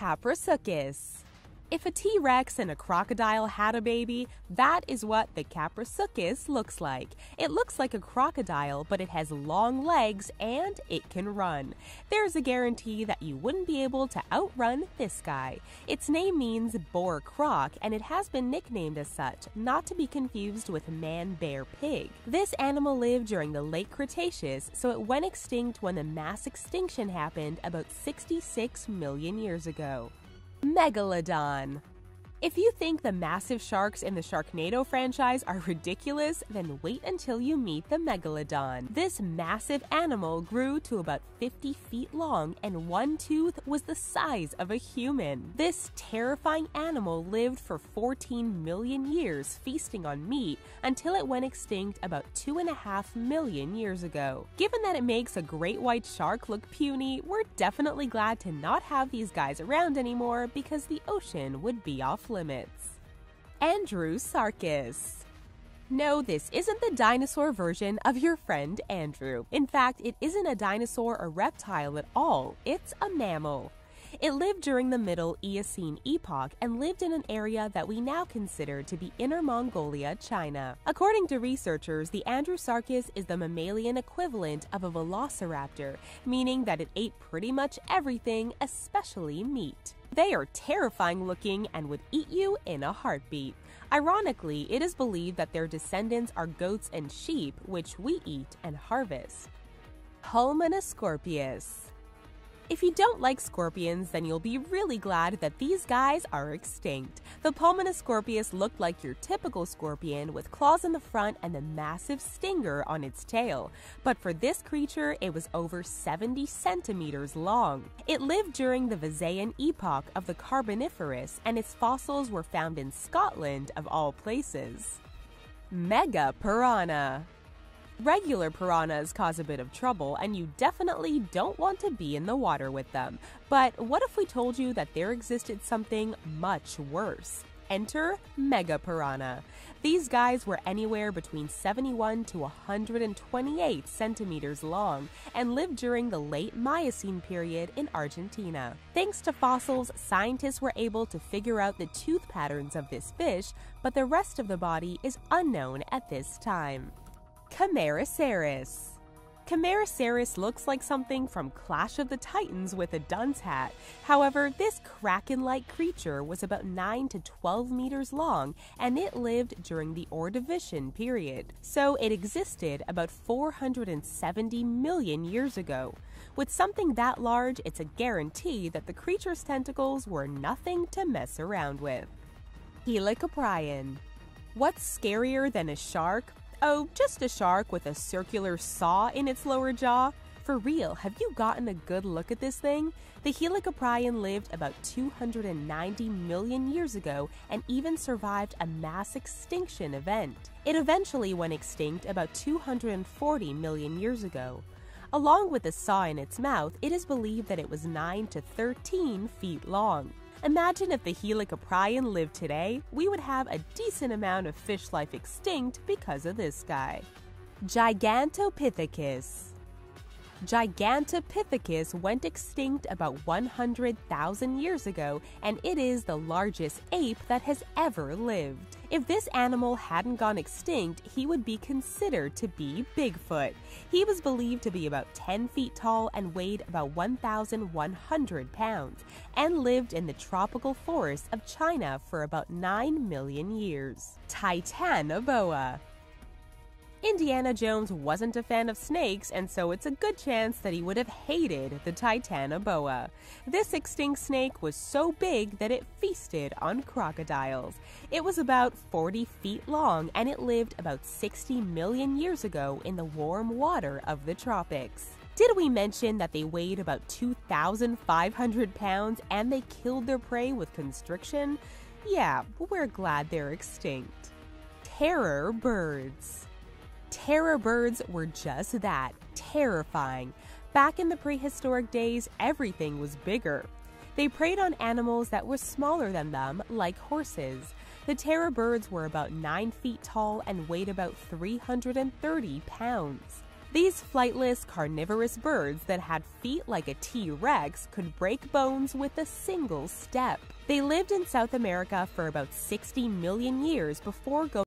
Caprisuchus. If a T-Rex and a crocodile had a baby, that is what the Caprisuchus looks like. It looks like a crocodile, but it has long legs and it can run. There's a guarantee that you wouldn't be able to outrun this guy. Its name means boar croc, and it has been nicknamed as such, not to be confused with man-bear-pig. This animal lived during the late Cretaceous, so it went extinct when the mass extinction happened about 66 million years ago. Megalodon. If you think the massive sharks in the Sharknado franchise are ridiculous, then wait until you meet the Megalodon. This massive animal grew to about 50 feet long, and one tooth was the size of a human. This terrifying animal lived for 14 million years, feasting on meat, until it went extinct about 2.5 million years ago. Given that it makes a great white shark look puny, we're definitely glad to not have these guys around anymore, because the ocean would be off limits. Andrewsarchus. No, this isn't the dinosaur version of your friend Andrew. In fact, it isn't a dinosaur or reptile at all. It's a mammal. It lived during the Middle Eocene epoch and lived in an area that we now consider to be Inner Mongolia, China. According to researchers, the Andrewsarchus is the mammalian equivalent of a velociraptor, meaning that it ate pretty much everything, especially meat. They are terrifying looking and would eat you in a heartbeat. Ironically, it is believed that their descendants are goats and sheep, which we eat and harvest. Pulmonoscorpius. If you don't like scorpions, then you'll be really glad that these guys are extinct. The Pulmonoscorpius looked like your typical scorpion with claws in the front and a massive stinger on its tail. But for this creature, it was over 70 centimeters long. It lived during the Visaean epoch of the Carboniferous, and its fossils were found in Scotland, of all places. Mega piranha. Regular piranhas cause a bit of trouble, and you definitely don't want to be in the water with them. But what if we told you that there existed something much worse? Enter mega piranha. These guys were anywhere between 71 to 128 centimeters long and lived during the late Miocene period in Argentina. Thanks to fossils, scientists were able to figure out the tooth patterns of this fish, but the rest of the body is unknown at this time. Camarasaurus. Camarasaurus looks like something from Clash of the Titans with a dunce hat. However, this kraken-like creature was about 9 to 12 meters long, and it lived during the Ordovician period, so it existed about 470 million years ago. With something that large, it's a guarantee that the creature's tentacles were nothing to mess around with. Helicoprion. What's scarier than a shark? Oh, just a shark with a circular saw in its lower jaw? For real, have you gotten a good look at this thing? The Helicoprion lived about 290 million years ago and even survived a mass extinction event. It eventually went extinct about 240 million years ago. Along with the saw in its mouth, it is believed that it was 9 to 13 feet long. Imagine if the Helicoprion lived today, we would have a decent amount of fish life extinct because of this guy. Gigantopithecus. Gigantopithecus went extinct about 100,000 years ago, and it is the largest ape that has ever lived. If this animal hadn't gone extinct, he would be considered to be Bigfoot. He was believed to be about 10 feet tall and weighed about 1,100 pounds, and lived in the tropical forests of China for about 9 million years. Titanoboa. Indiana Jones wasn't a fan of snakes, and so it's a good chance that he would have hated the Titanoboa. This extinct snake was so big that it feasted on crocodiles. It was about 40 feet long, and it lived about 60 million years ago in the warm water of the tropics. Did we mention that they weighed about 2,500 pounds and they killed their prey with constriction? Yeah, we're glad they're extinct. Terror birds. Terror birds were just that, terrifying. Back in the prehistoric days, everything was bigger. They preyed on animals that were smaller than them, like horses. The terror birds were about 9 feet tall and weighed about 330 pounds. These flightless, carnivorous birds that had feet like a T-Rex could break bones with a single step. They lived in South America for about 60 million years before going